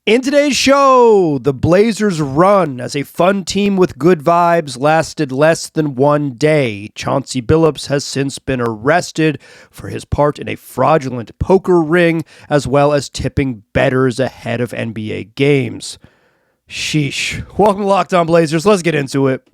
In today's show, the Blazers' run as a fun team with good vibes lasted less than 1 day. Chauncey Billups has since been arrested for his part in a fraudulent poker ring, as well as tipping bettors ahead of NBA games. Sheesh. Welcome to Locked On Blazers. Let's get into it.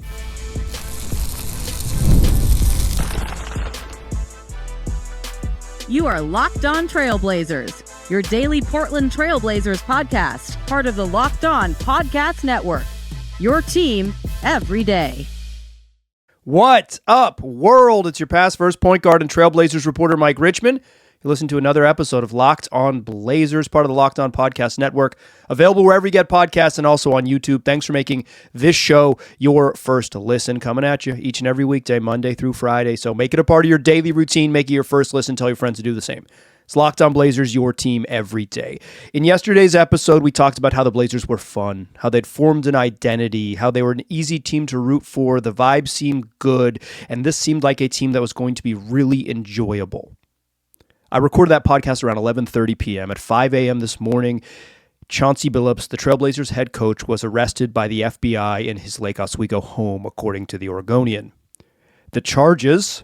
You are Locked On Trailblazers, your daily Portland Trailblazers podcast, part of the Locked On Podcast Network. Your team every day. What up, world? It's your past first point guard and Trailblazers reporter, Mike Richmond. You listen to another episode of Locked On Blazers, part of the Locked On Podcast Network, available wherever you get podcasts and also on YouTube. Thanks for making this show your first listen, coming at you each and every weekday, Monday through Friday. So make it a part of your daily routine. Make it your first listen. Tell your friends to do the same. It's Locked On Blazers, your team every day. In yesterday's episode, we talked about how the Blazers were fun, how they'd formed an identity, how they were an easy team to root for, the vibe seemed good, and this seemed like a team that was going to be really enjoyable. I recorded that podcast around 11:30 p.m. At 5 a.m. this morning, Chauncey Billups, the Trailblazers head coach, was arrested by the FBI in his Lake Oswego home, according to the Oregonian. The charges: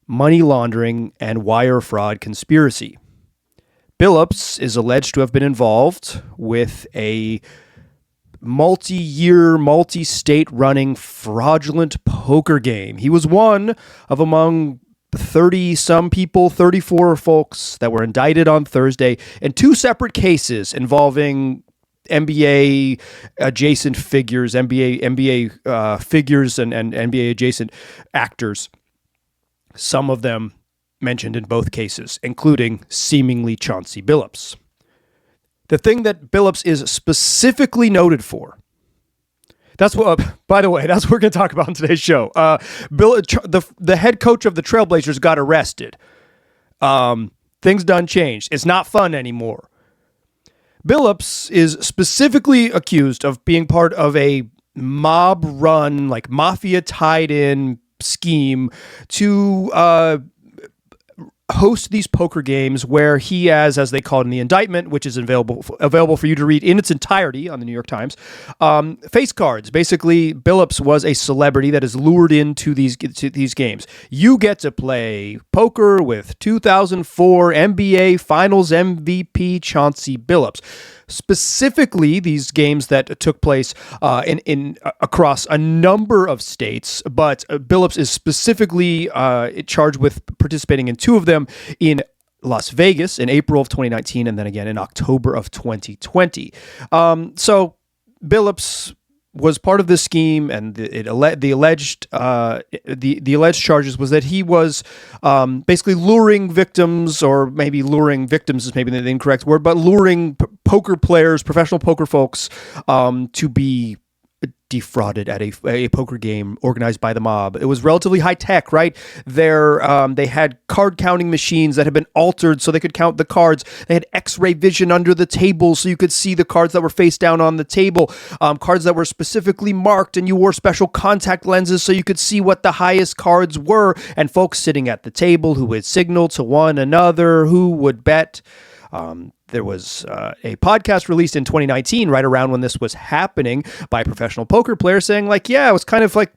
money laundering and wire fraud conspiracy. Billups is alleged to have been involved with a multi-year, multi-state running fraudulent poker game. He was one of among 30-some people, 34 folks that were indicted on Thursday in two separate cases involving NBA adjacent figures, NBA figures and NBA adjacent actors. Some of them mentioned in both cases, including seemingly Chauncey Billups. The thing that Billups is specifically noted for, that's what, by the way, that's what we're going to talk about in today's show. The head coach of the Trailblazers got arrested. Things done changed. It's not fun anymore. Billups is specifically accused of being part of a mob-run, like mafia-tied-in scheme to host these poker games where he has, as they call it in the indictment, which is available for you to read in its entirety on the New York Times, face cards. Basically, Billups was a celebrity that is lured into these games. You get to play poker with 2004 NBA Finals MVP Chauncey Billups. Specifically, these games that took place in across a number of states, but Billups is specifically charged with participating in two of them in Las Vegas in April of 2019 and then again in October of 2020. So Billups was part of this scheme, and the alleged charges was that he was basically luring victims, or maybe luring victims is maybe the incorrect word, but luring poker players, professional poker folks, to be defrauded at a poker game organized by the mob. It was relatively high tech, right? They had card counting machines that had been altered so they could count the cards. They had X-ray vision under the table so you could see the cards that were face down on the table. Cards that were specifically marked, and you wore special contact lenses so you could see what the highest cards were. And folks sitting at the table who would signal to one another who would bet. There was a podcast released in 2019, right around when this was happening, by a professional poker player saying, like, yeah, it was kind of like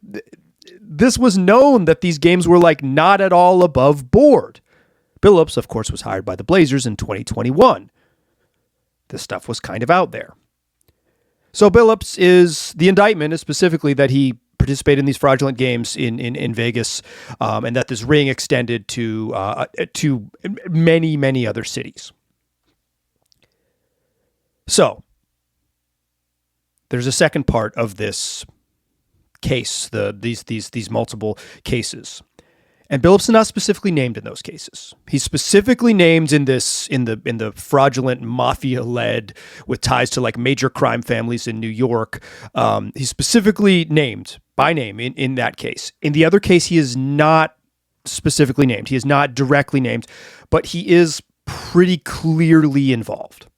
this was known that these games were like not at all above board. Billups, of course, was hired by the Blazers in 2021. This stuff was kind of out there. So Billups the indictment is specifically that he participated in these fraudulent games in Vegas, and that this ring extended to many, many other cities. So, there's a second part of this case, these multiple cases, and Billups is not specifically named in those cases. He's specifically named in the fraudulent mafia-led with ties to like major crime families in New York. He's specifically named by name in that case. In the other case, he is not specifically named. He is not directly named, but he is pretty clearly involved.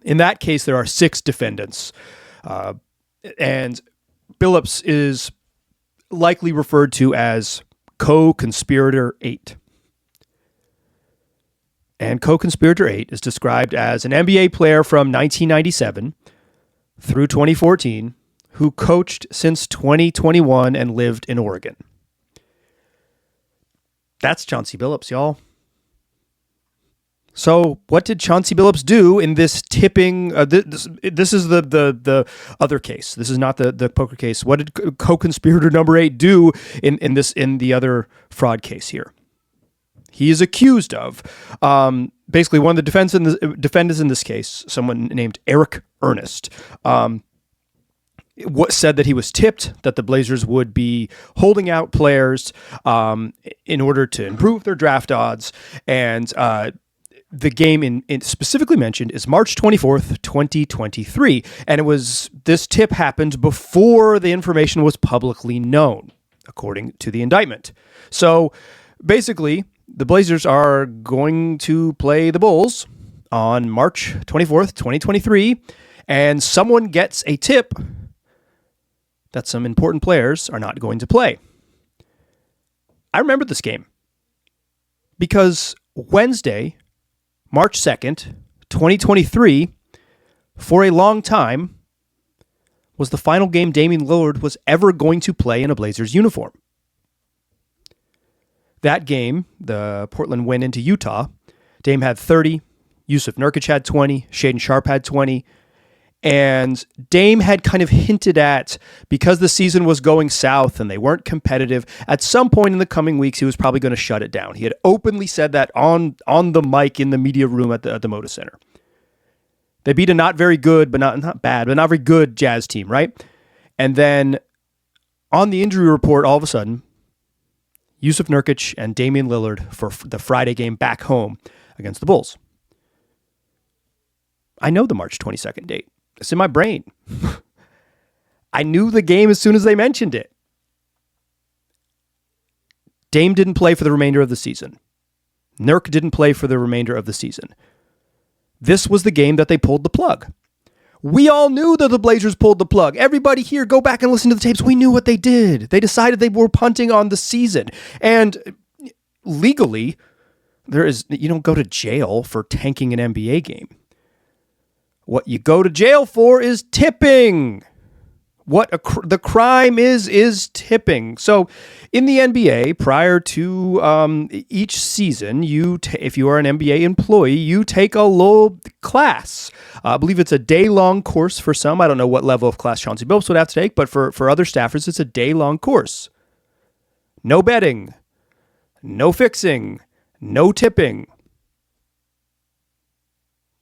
In that case, there are 6 defendants, and Billups is likely referred to as co-conspirator 8. And co-conspirator 8 is described as an NBA player from 1997 through 2014 who coached since 2021 and lived in Oregon. That's Chauncey Billups, y'all. So what did Chauncey Billups do in this tipping? This is the other case. This is not the poker case. What did co-conspirator number 8 do in the other fraud case here? He is accused of basically one of the defendants in this case, someone named Eric Ernest, what said that he was tipped that the Blazers would be holding out players in order to improve their draft odds. And the game in specifically mentioned is March 24th, 2023. And this tip happened before the information was publicly known, according to the indictment. So basically, the Blazers are going to play the Bulls on March 24th, 2023, and someone gets a tip that some important players are not going to play. I remember this game because Wednesday, March 2nd, 2023, for a long time, was the final game Damian Lillard was ever going to play in a Blazers uniform. That game, the Portland went into Utah. Dame had 30, Yusuf Nurkic had 20, Shaedon Sharpe had 20, and Dame had kind of hinted at, because the season was going south and they weren't competitive, at some point in the coming weeks, he was probably going to shut it down. He had openly said that on the mic in the media room at the Moda Center. They beat a not very good, but not bad, but not very good Jazz team, right? And then on the injury report, all of a sudden, Yusuf Nurkic and Damian Lillard for the Friday game back home against the Bulls. I know the March 22nd date. It's in my brain. I knew the game as soon as they mentioned it. Dame didn't play for the remainder of the season. Nurk didn't play for the remainder of the season. This was the game that they pulled the plug. We all knew that the Blazers pulled the plug. Everybody here, go back and listen to the tapes. We knew what they did. They decided they were punting on the season. And legally, you don't go to jail for tanking an NBA game. What you go to jail for is tipping. What the crime is tipping. So in the NBA, prior to each season, if you are an NBA employee, you take a little class. I believe it's a day-long course for some. I don't know what level of class Chauncey Billups would have to take, but for other staffers, it's a day-long course. No betting, no fixing, no tipping.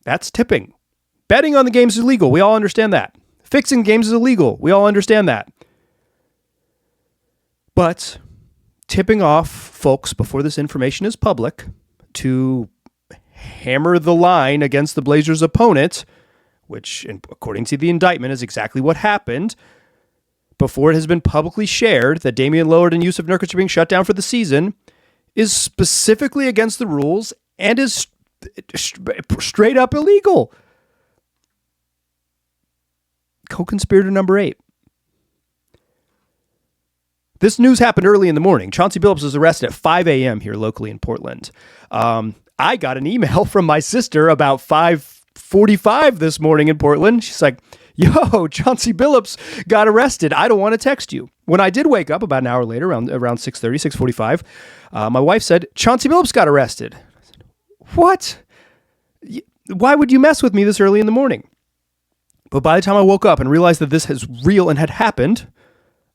That's tipping. Betting on the games is illegal. We all understand that. Fixing games is illegal. We all understand that. But tipping off folks before this information is public to hammer the line against the Blazers' opponent, which, according to the indictment, is exactly what happened, before it has been publicly shared that Damian Lillard and Yusuf Nurkic are being shut down for the season, is specifically against the rules and is straight up illegal. Co-conspirator number 8. This news happened early in the morning. Chauncey Billups was arrested at 5 a.m. here locally in Portland. I got an email from my sister about 5:45 this morning in Portland. She's like, yo, Chauncey Billups got arrested. I don't want to text you. When I did wake up about an hour later, around 6:30, 6:45, my wife said, Chauncey Billups got arrested. I said, what? Why would you mess with me this early in the morning? But by the time I woke up and realized that this is real and had happened,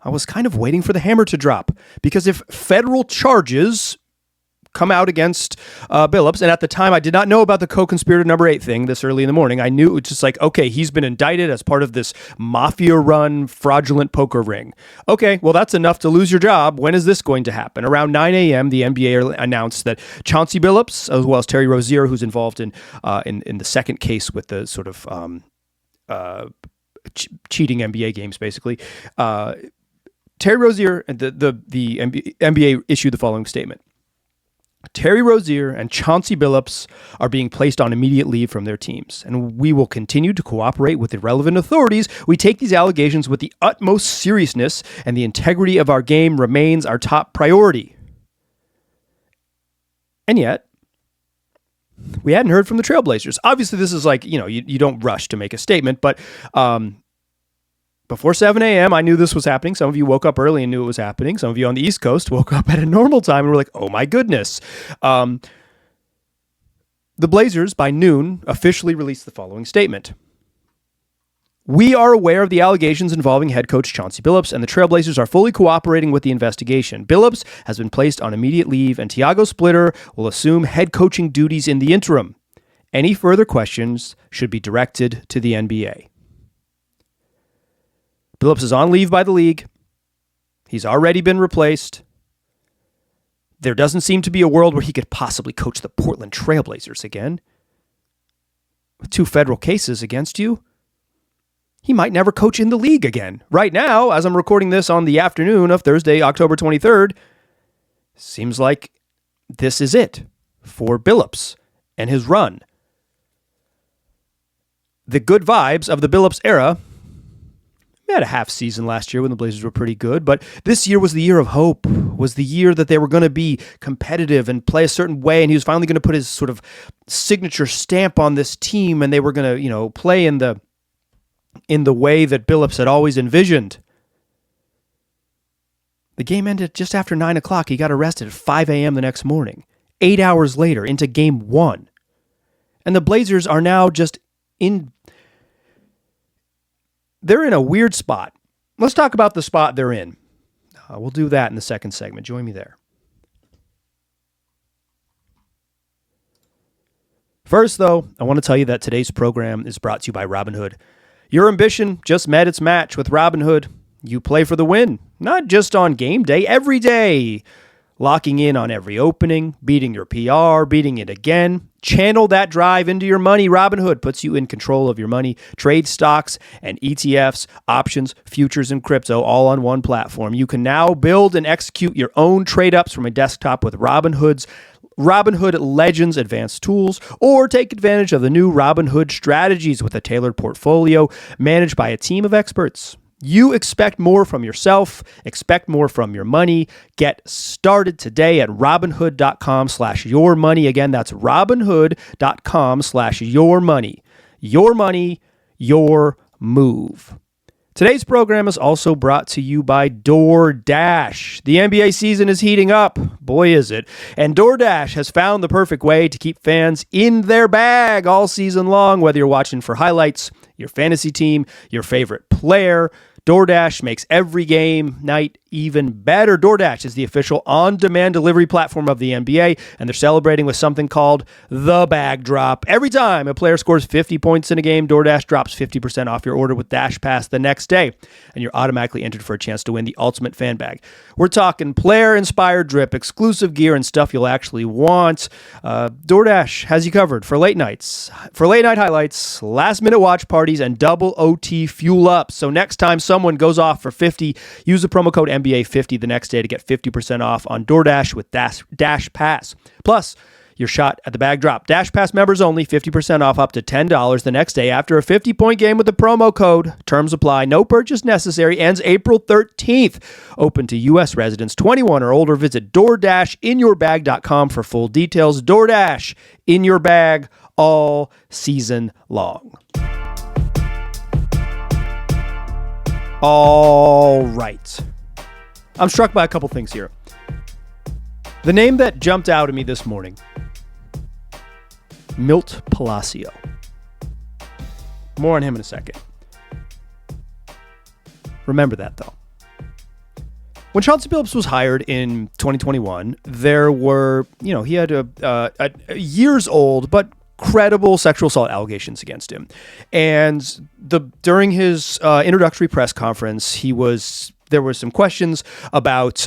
I was kind of waiting for the hammer to drop. Because if federal charges come out against Billups, and at the time I did not know about the co-conspirator number 8 thing this early in the morning, I knew it was just like, okay, he's been indicted as part of this mafia-run fraudulent poker ring. Okay, well, that's enough to lose your job. When is this going to happen? Around 9 a.m., the NBA announced that Chauncey Billups, as well as Terry Rozier, who's involved in the second case with the sort of cheating NBA games, basically. Terry Rozier and the NBA issued the following statement. Terry Rozier and Chauncey Billups are being placed on immediate leave from their teams, and we will continue to cooperate with the relevant authorities. We take these allegations with the utmost seriousness, and the integrity of our game remains our top priority. And yet, we hadn't heard from the Trailblazers. Obviously, this is like, you don't rush to make a statement, but before 7 a.m., I knew this was happening. Some of you woke up early and knew it was happening. Some of you on the East Coast woke up at a normal time and were like, oh my goodness. The Blazers, by noon, officially released the following statement. We are aware of the allegations involving head coach Chauncey Billups, and the Trailblazers are fully cooperating with the investigation. Billups has been placed on immediate leave, and Tiago Splitter will assume head coaching duties in the interim. Any further questions should be directed to the NBA. Billups is on leave by the league. He's already been replaced. There doesn't seem to be a world where he could possibly coach the Portland Trailblazers again. With 2 federal cases against you, he might never coach in the league again. Right now, as I'm recording this on the afternoon of Thursday, October 23rd, seems like this is it for Billups and his run. The good vibes of the Billups era. We had a half season last year when the Blazers were pretty good, but this year was the year of hope, was the year that they were going to be competitive and play a certain way, and he was finally going to put his sort of signature stamp on this team, and they were going to, play in the way that Billups had always envisioned. The game ended just after 9 o'clock. He got arrested at 5 a.m. the next morning, 8 hours later into game 1. And the Blazers are now just they're in a weird spot. Let's talk about the spot they're in. We'll do that in the second segment. Join me there. First, though, I want to tell you that today's program is brought to you by Robinhood. Your ambition just met its match with Robinhood. You play for the win, not just on game day, every day. Locking in on every opening, beating your PR, beating it again. Channel that drive into your money. Robinhood puts you in control of your money. Trade stocks and ETFs, options, futures, and crypto all on one platform. You can now build and execute your own trade-ups from a desktop with Robinhood Legends advanced tools, or take advantage of the new Robinhood Strategies with a tailored portfolio managed by a team of experts. You expect more from yourself, expect more from your money. Get started today at Robinhood.com/yourmoney. Again, that's Robinhood.com/yourmoney. Your money, your move. Today's program is also brought to you by DoorDash. The NBA season is heating up. Boy, is it. And DoorDash has found the perfect way to keep fans in their bag all season long, whether you're watching for highlights, your fantasy team, your favorite player. DoorDash makes every game night even better. DoorDash is the official on-demand delivery platform of the NBA, and they're celebrating with something called the Bag Drop. Every time a player scores 50 points in a game, DoorDash drops 50% off your order with Dash Pass the next day, and you're automatically entered for a chance to win the ultimate fan bag. We're talking player-inspired drip, exclusive gear, and stuff you'll actually want. DoorDash has you covered for late nights, for late-night highlights, last-minute watch parties, and double OT fuel ups. So next time someone goes off for 50, use the promo code NBA50 the next day to get 50% off on DoorDash with Dash Pass. Plus, your shot at the bag drop. Dash Pass members only, 50% off up to $10 the next day after a 50-point game with the promo code. Terms apply. No purchase necessary. Ends April 13th. Open to U.S. residents 21 or older. Visit DoorDashInYourBag.com for full details. DoorDash in your bag all season long. All right. I'm struck by a couple things here. The name that jumped out at me this morning, Milt Palacio. More on him in a second. Remember that, though. When Chauncey Billups was hired in 2021, there were, he had a years old, but credible sexual assault allegations against him. And during his introductory press conference, there were some questions about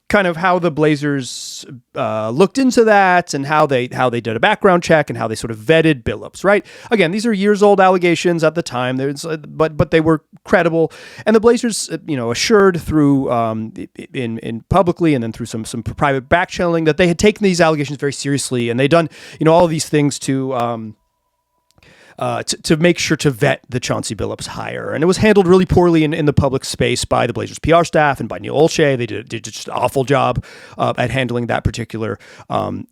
kind of how the Blazers looked into that and how they did a background check and how they sort of vetted Billups, right? Again, these are years old allegations at the time, but they were credible. And the Blazers, assured through in publicly and then through some private back channeling that they had taken these allegations very seriously, and they'd done all of these things to to make sure to vet the Chauncey Billups hire. And it was handled really poorly in the public space by the Blazers PR staff and by Neil Olshey. They did just an awful job at handling that particular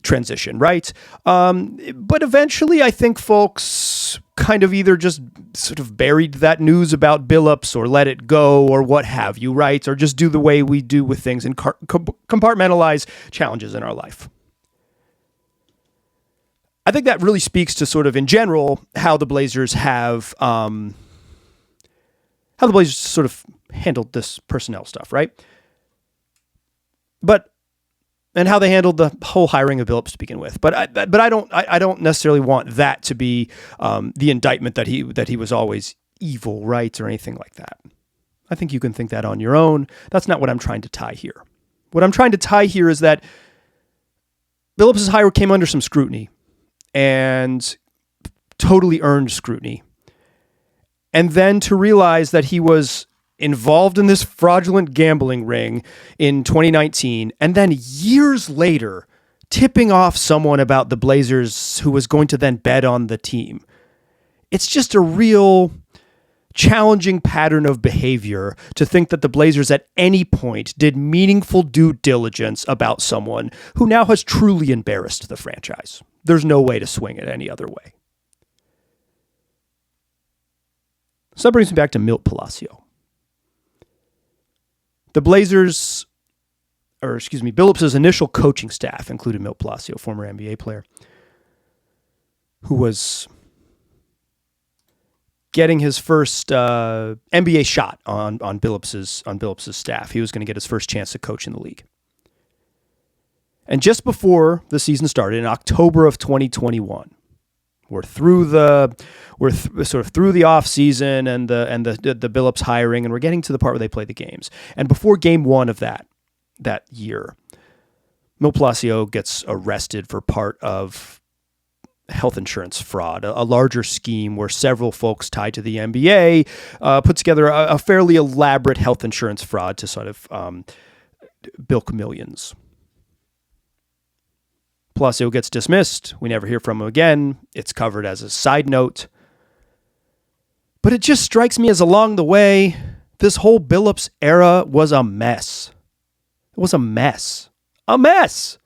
transition, right? But eventually, I think folks kind of either just sort of buried that news about Billups or let it go or what have you, right? Or just do the way we do with things and compartmentalize challenges in our life. I think that really speaks to sort of in general how the Blazers have sort of handled this personnel stuff, right? And how they handled the whole hiring of Billups to begin with. But I don't necessarily want that to be the indictment that he was always evil, right, or anything like that. I think you can think that on your own. That's not what I'm trying to tie here. What I'm trying to tie here is that Billups' hire came under some scrutiny and totally earned scrutiny. And then to realize that he was involved in this fraudulent gambling ring in 2019, and then years later, tipping off someone about the Blazers who was going to then bet on the team. It's just a real challenging pattern of behavior to think that the Blazers at any point did meaningful due diligence about someone who now has truly embarrassed the franchise. There's no way to swing it any other way. So that brings me back to Milt Palacio. The Blazers, Billups' initial coaching staff included Milt Palacio, former NBA player, who was getting his first NBA shot on Billups' staff. He was going to get his first chance to coach in the league. And just before the season started, in October of 2021, we're sort of through the off season and the Billups hiring, and we're getting to the part where they play the games. And before game one of that year, Milt Palacio gets arrested for part of health insurance fraud, a larger scheme where several folks tied to the NBA put together a fairly elaborate health insurance fraud to sort of bilk millions. Palacio gets dismissed. We never hear from him again. It's covered as a side note. But it just strikes me as along the way, this whole Billups era was a mess. It was a mess. A mess!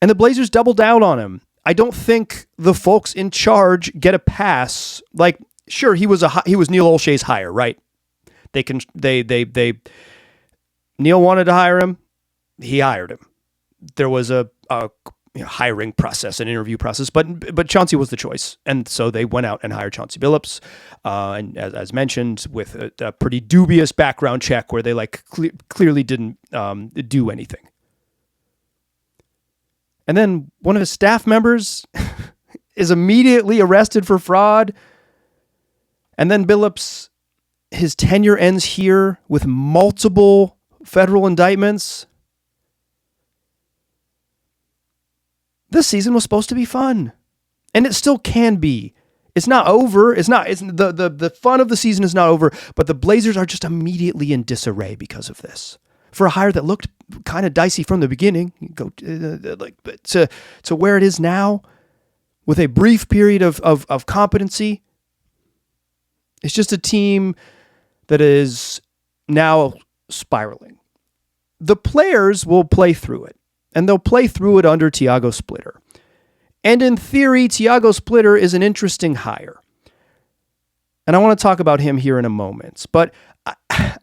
And the Blazers doubled down on him. I don't think the folks in charge get a pass. Like, sure, he was Neil Olshey's hire, right? Neil wanted to hire him. He hired him. There was a hiring process, an interview process, but Chauncey was the choice, and so they went out and hired Chauncey Billups, and as mentioned, with a pretty dubious background check where they clearly didn't do anything. And then one of his staff members is immediately arrested for fraud, and then Billups, his tenure ends here with multiple federal indictments. This season was supposed to be fun, and it still can be. It's not over. It's the fun of the season is not over, but the Blazers are just immediately in disarray because of this. For a hire that looked kind of dicey from the beginning, you go to where it is now, with a brief period of competency, it's just a team that is now spiraling. The players will play through it. And they'll play through it under Tiago Splitter. And in theory, Tiago Splitter is an interesting hire. And I want to talk about him here in a moment. But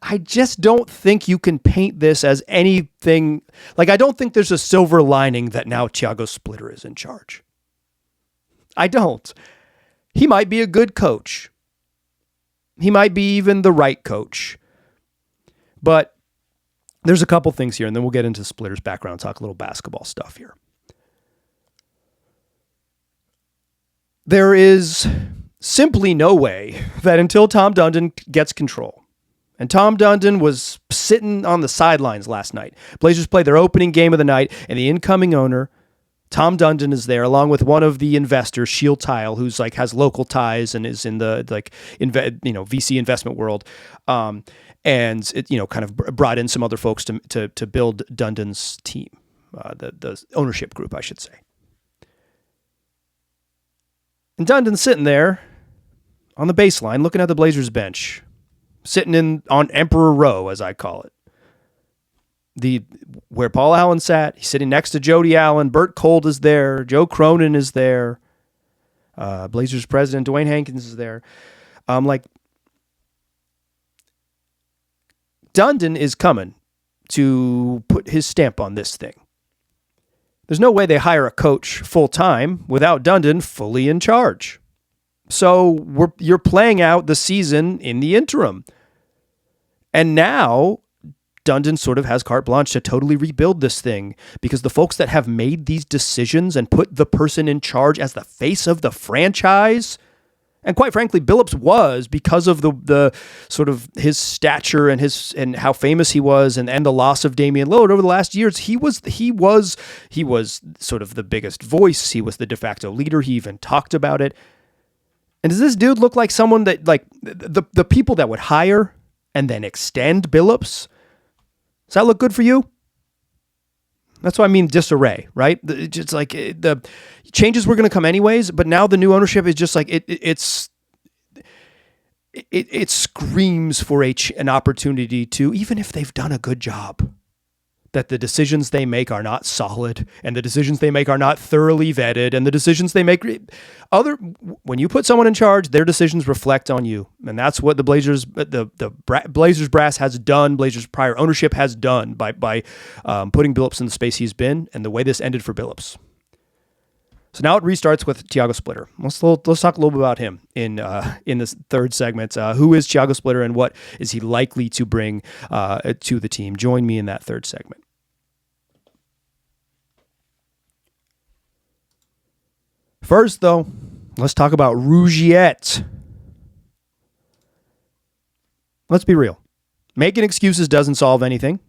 I just don't think you can paint this as anything. Like, I don't think there's a silver lining that now Tiago Splitter is in charge. I don't. He might be a good coach. He might be even the right coach. But there's a couple things here, and then we'll get into Splitter's background and talk a little basketball stuff here. There is simply no way that until Tom Dundon gets control, and Tom Dundon was sitting on the sidelines last night. Blazers played their opening game of the night, and the incoming owner, Tom Dundon, is there along with one of the investors, Sheil Tile, who's has local ties and is in the VC investment world. And it kind of brought in some other folks to build Dundon's team, the ownership group, I should say. And Dundon's sitting there on the baseline looking at the Blazers bench, sitting on Emperor Row, as I call it. Where Paul Allen sat, he's sitting next to Jody Allen. Bert Cold is there. Joe Cronin is there. Blazers president Dwayne Hankins is there. Dundon is coming to put his stamp on this thing. There's no way they hire a coach full-time without Dundon fully in charge. So you're playing out the season in the interim. And now Dundon sort of has carte blanche to totally rebuild this thing, because the folks that have made these decisions and put the person in charge as the face of the franchise, and quite frankly, Billups was, because of the sort of his stature and how famous he was, and the loss of Damian Lillard over the last years, he was sort of the biggest voice. He was the de facto leader. He even talked about it. And does this dude look like someone that, like, the people that would hire and then extend Billups? Does that look good for you? That's what I mean, disarray, right? It's like the changes were going to come anyways, but now the new ownership is just like it screams for an opportunity to, even if they've done a good job, that the decisions they make are not solid, and the decisions they make are not thoroughly vetted, and the decisions they make when you put someone in charge, their decisions reflect on you. And that's what the Blazers brass has done. Blazers prior ownership has done by putting Billups in the space he's been, and the way this ended for Billups. So now it restarts with Tiago Splitter. Let's talk a little bit about him in this third segment. Who is Tiago Splitter, and what is he likely to bring to the team? Join me in that third segment. First, though, let's talk about Rougiette. Let's be real. Making excuses doesn't solve anything.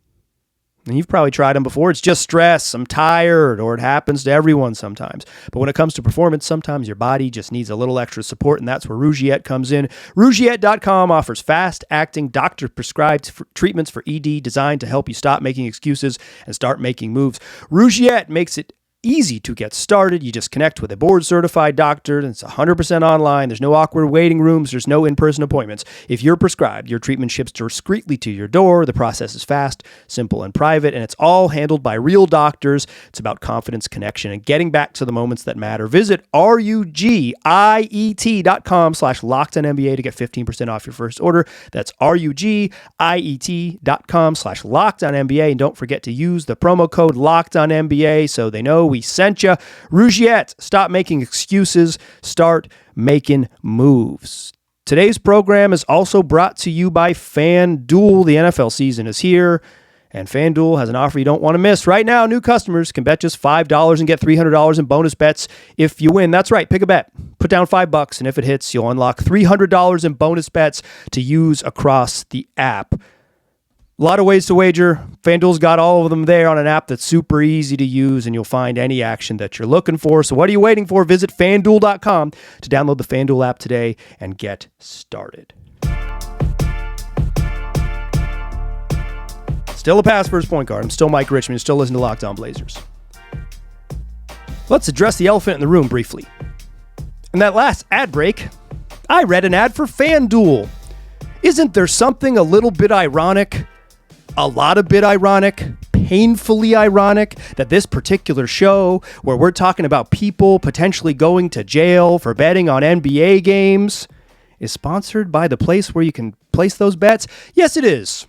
And you've probably tried them before. It's just stress. I'm tired, or it happens to everyone sometimes. But when it comes to performance, sometimes your body just needs a little extra support, and that's where Rougiette comes in. Rougiette.com offers fast-acting, doctor-prescribed treatments for ED designed to help you stop making excuses and start making moves. Rougiette makes it easy to get started. You just connect with a board-certified doctor, and it's 100% online. There's no awkward waiting rooms. There's no in-person appointments. If you're prescribed, your treatment ships discreetly to your door. The process is fast, simple, and private, and it's all handled by real doctors. It's about confidence, connection, and getting back to the moments that matter. Visit rugiet.com/LockedOnNBA to get 15% off your first order. That's rugiet.com/LockedOnNBA, and don't forget to use the promo code LockedOnNBA so they know we sent you. Rougiette, stop making excuses, start making moves. Today's program is also brought to you by FanDuel. The NFL season is here, and FanDuel has an offer you don't want to miss. Right now, new customers can bet just $5 and get $300 in bonus bets if you win. That's right, pick a bet. Put down $5, and if it hits, you'll unlock $300 in bonus bets to use across the app. A lot of ways to wager. FanDuel's got all of them there on an app that's super easy to use, and you'll find any action that you're looking for. So what are you waiting for? Visit FanDuel.com to download the FanDuel app today and get started. Still a pass first point guard. I'm still Mike Richmond. Still listening to Locked On Blazers. Let's address the elephant in the room briefly. In that last ad break, I read an ad for FanDuel. Isn't there something a little bit ironic? A lot of bit ironic, painfully ironic, that this particular show, where we're talking about people potentially going to jail for betting on NBA games, is sponsored by the place where you can place those bets? Yes, it is.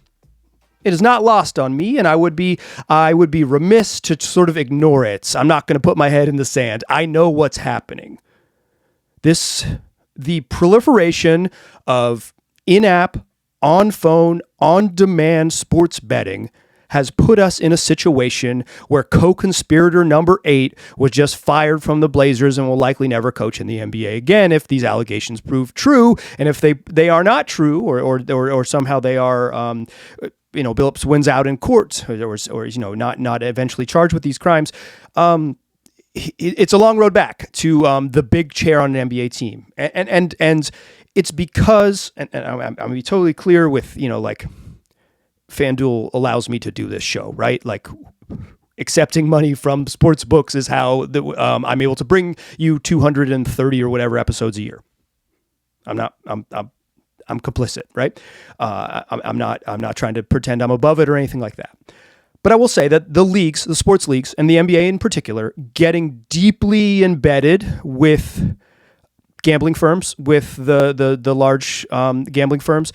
It is not lost on me, and I would be remiss to sort of ignore it. I'm not going to put my head in the sand. I know what's happening. The proliferation of in-app, on-phone, on-demand sports betting has put us in a situation where co-conspirator number 8 was just fired from the Blazers and will likely never coach in the NBA again if these allegations prove true. And if they are not true, or somehow they are, Billups wins out in court, or not eventually charged with these crimes, it's a long road back to the big chair on an NBA team. And it's because, and I'm going to be totally clear with, FanDuel allows me to do this show, right? Like, accepting money from sports books is how I'm able to bring you 230 or whatever episodes a year. I'm complicit, right? I'm not trying to pretend I'm above it or anything like that. But I will say that the leagues, the sports leagues, and the NBA in particular, getting deeply embedded with gambling firms, with the large gambling firms,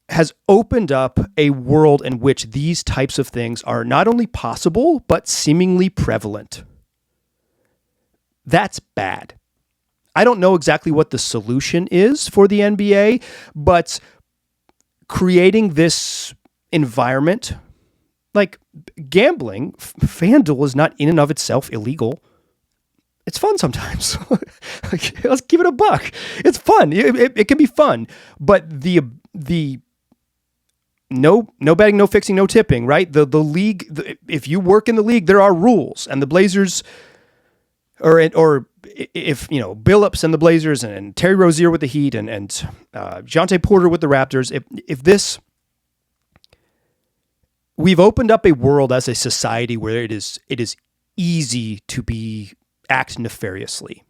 has opened up a world in which these types of things are not only possible, but seemingly prevalent. That's bad. I don't know exactly what the solution is for the NBA, but creating this environment, like gambling, FanDuel is not in and of itself illegal. It's fun sometimes. Let's give it a buck. It's fun. It can be fun, but the no betting, no fixing, no tipping, right? The league, if you work in the league, there are rules, and the Blazers, or if Billups and the Blazers and Terry Rozier with the Heat and Jonte Porter with the Raptors, if this, we've opened up a world as a society where it is easy to act nefariously.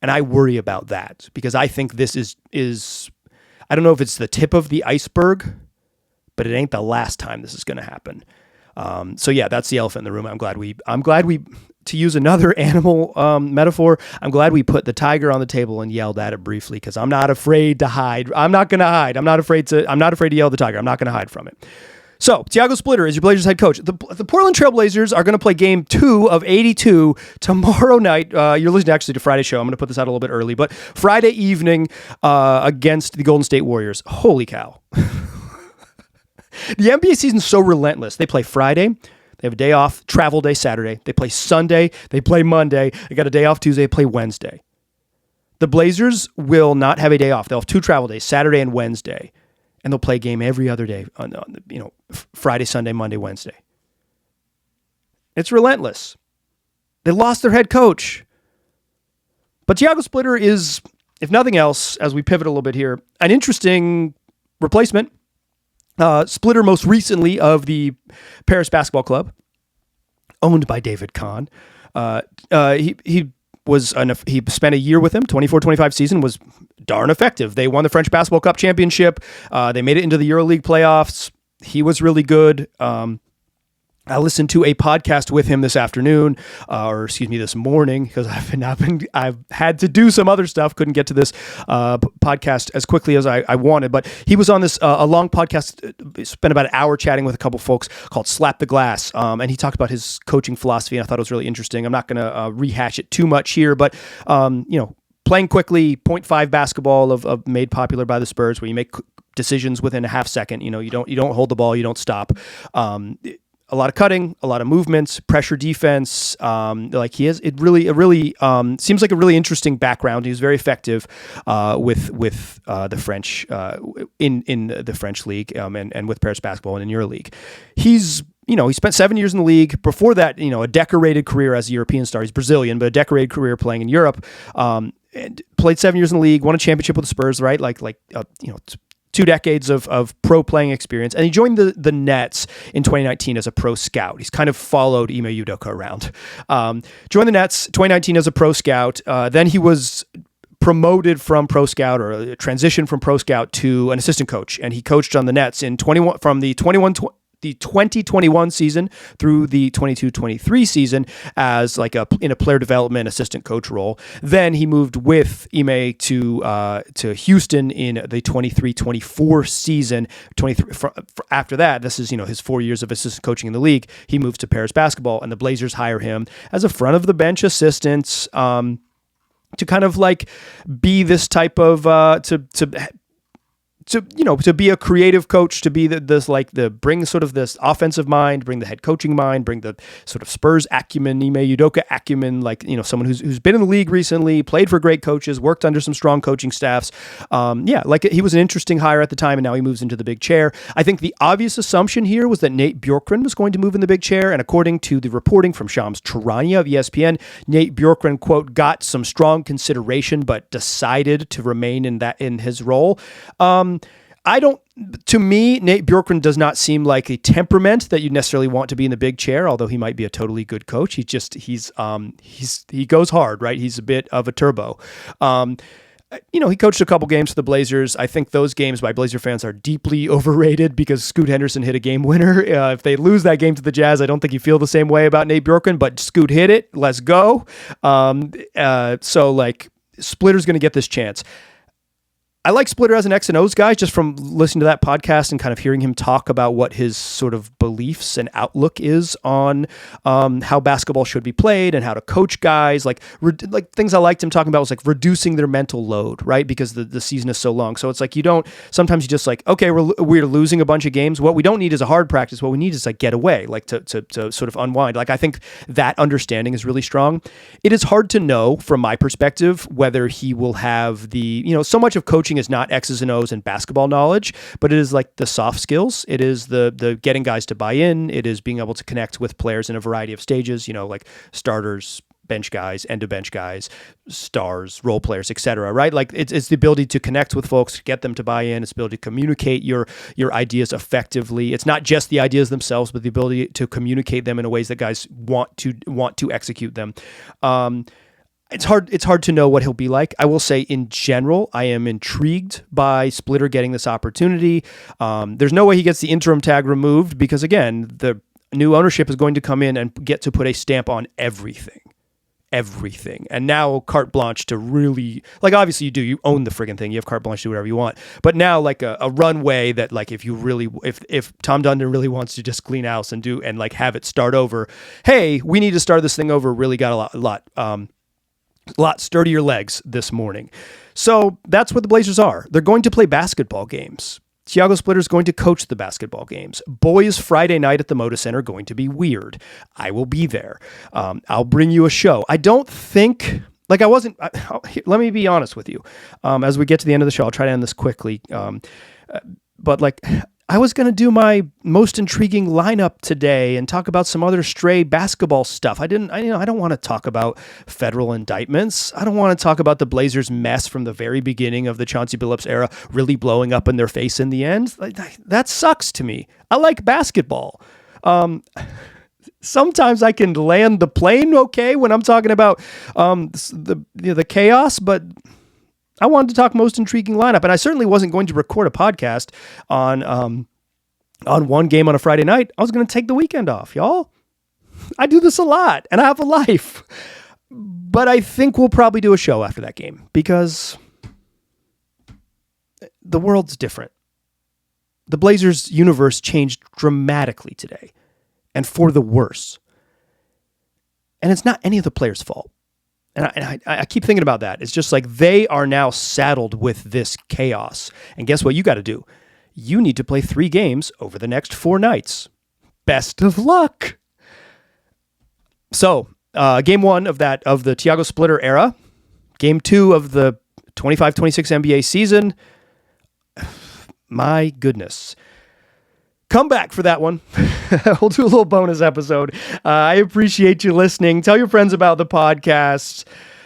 And I worry about that because I think this is I don't know if it's the tip of the iceberg, but it ain't the last time this is going to happen. So yeah, that's the elephant in the room. I'm glad we, to use another animal metaphor, I'm glad we put the tiger on the table and yelled at it briefly because I'm not afraid to hide. I'm not going to hide. I'm not afraid to yell at the tiger. I'm not going to hide from it. So, Tiago Splitter is your Blazers head coach. The Portland Trail Blazers are going to play game 2 of 82 tomorrow night. You're listening actually to Friday's show. I'm going to put this out a little bit early, but Friday evening against the Golden State Warriors. Holy cow. The NBA season's so relentless. They play Friday. They have a day off, travel day Saturday. They play Sunday. They play Monday. They got a day off Tuesday. They play Wednesday. The Blazers will not have a day off. They'll have 2 travel days, Saturday and Wednesday. And they'll play a game every other day on Friday, Sunday, Monday, Wednesday. It's relentless. They lost their head coach. But Tiago Splitter is, if nothing else, as we pivot a little bit here, an interesting replacement. Splitter most recently of the Paris Basketball Club, owned by David Kahn. He spent a year with him, 24-25 season, was darn effective. They won the French Basketball Cup championship. They made it into the EuroLeague playoffs. He was really good. I listened to a podcast with him this afternoon, this morning, because I've had to do some other stuff. Couldn't get to this podcast as quickly as I wanted, but he was on this a long podcast. Spent about an hour chatting with a couple folks called Slap the Glass, and he talked about his coaching philosophy, and I thought it was really interesting. I'm not going to rehash it too much here, but playing quickly, 0.5 basketball of made popular by the Spurs, where you make decisions within a half second. You don't hold the ball, you don't stop. A lot of cutting, a lot of movements, pressure defense. It really seems like a really interesting background. He was very effective with the French in the French league and with Paris basketball and in EuroLeague. He spent 7 years in the league. Before that, a decorated career as a European star. He's Brazilian, but a decorated career playing in Europe. And played 7 years in the league, won a championship with the Spurs, right? 2 decades of pro playing experience. And he joined the Nets in 2019 as a pro scout. He's kind of followed Ime Udoka around. Joined the Nets 2019 as a pro scout. Then he was promoted from pro scout, or transitioned from pro scout to an assistant coach. And he coached on the Nets from the 2021 season through the 22-23 season as in a player development assistant coach role. Then he moved with Ime to Houston in the 23-24 season. After that, this is his 4 years of assistant coaching in the league. He moves to Paris basketball, and the Blazers hire him as a front of the bench assistant to kind of be this type of to be a creative coach, to be bring sort of this offensive mind, bring the head coaching mind, bring the sort of Spurs acumen, Ime Udoka acumen, someone who's been in the league recently, played for great coaches, worked under some strong coaching staffs. He was an interesting hire at the time, and now he moves into the big chair. I think the obvious assumption here was that Nate Bjorkgren was going to move in the big chair, and according to the reporting from Shams Charania of ESPN, Nate Bjorkgren, quote, got some strong consideration, but decided to remain in his role. To me, Nate Bjorkgren does not seem like a temperament that you necessarily want to be in the big chair, although he might be a totally good coach. He goes hard, right? He's a bit of a turbo. He coached a couple games for the Blazers. I think those games by Blazer fans are deeply overrated because Scoot Henderson hit a game winner. If they lose that game to the Jazz, I don't think you feel the same way about Nate Bjorkgren, but Scoot hit it. Let's go. Splitter's going to get this chance. I like Splitter as an X and O's guy just from listening to that podcast and kind of hearing him talk about what his sort of beliefs and outlook is on how basketball should be played and how to coach guys. Like things I liked him talking about was like reducing their mental load, right? Because the season is so long. So it's like sometimes you just like, okay, we're losing a bunch of games. What we don't need is a hard practice. What we need is like get away, like to sort of unwind. Like I think that understanding is really strong. It is hard to know from my perspective whether he will have so much of coaching is not X's and O's and basketball knowledge, but it is like the soft skills. It is the getting guys to buy in. It is being able to connect with players in a variety of stages, like starters, bench guys, end of bench guys, stars, role players, etc. Right? Like it's the ability to connect with folks, get them to buy in. It's the ability to communicate your ideas effectively. It's not just the ideas themselves, but the ability to communicate them in ways that guys want to execute them. It's hard to know what he'll be like. I will say in general, I am intrigued by Splitter getting this opportunity. There's no way he gets the interim tag removed because, again, the new ownership is going to come in and get to put a stamp on everything. And now carte blanche to really, like, obviously you own the friggin' thing. You have carte blanche to do whatever you want. But now like a runway that like if Tom Dundon really wants to just clean house and like have it start over, hey, we need to start this thing over, really got a lot sturdier legs this morning. So that's what the Blazers are. They're going to play basketball games. Tiago Splitter's going to coach the basketball games. Boys Friday night at the Moda Center going to be weird. I will be there. I'll bring you a show. I don't think, let me be honest with you. As we get to the end of the show, I'll try to end this quickly. But like, I was going to do my most intriguing lineup today and talk about some other stray basketball stuff. I don't want to talk about federal indictments. I don't want to talk about the Blazers' mess from the very beginning of the Chauncey Billups era really blowing up in their face in the end. That sucks to me. I like basketball. Sometimes I can land the plane okay when I'm talking about the chaos, but I wanted to talk most intriguing lineup, and I certainly wasn't going to record a podcast on one game on a Friday night. I was going to take the weekend off, y'all. I do this a lot, and I have a life. But I think we'll probably do a show after that game because the world's different. The Blazers universe changed dramatically today, and for the worse. And it's not any of the players' fault. And I keep thinking about that. It's just like they are now saddled with this chaos. And guess what you got to do? You need to play 3 games over the next 4 nights. Best of luck. So, game 1 of the Tiago Splitter era. Game 2 of the 25-26 NBA season. My goodness. Come back for that one. We'll do a little bonus episode. I appreciate you listening. Tell your friends about the podcast.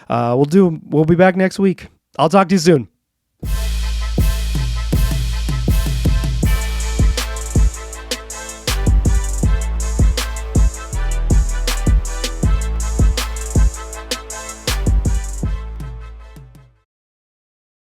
We'll be back next week. I'll talk to you soon.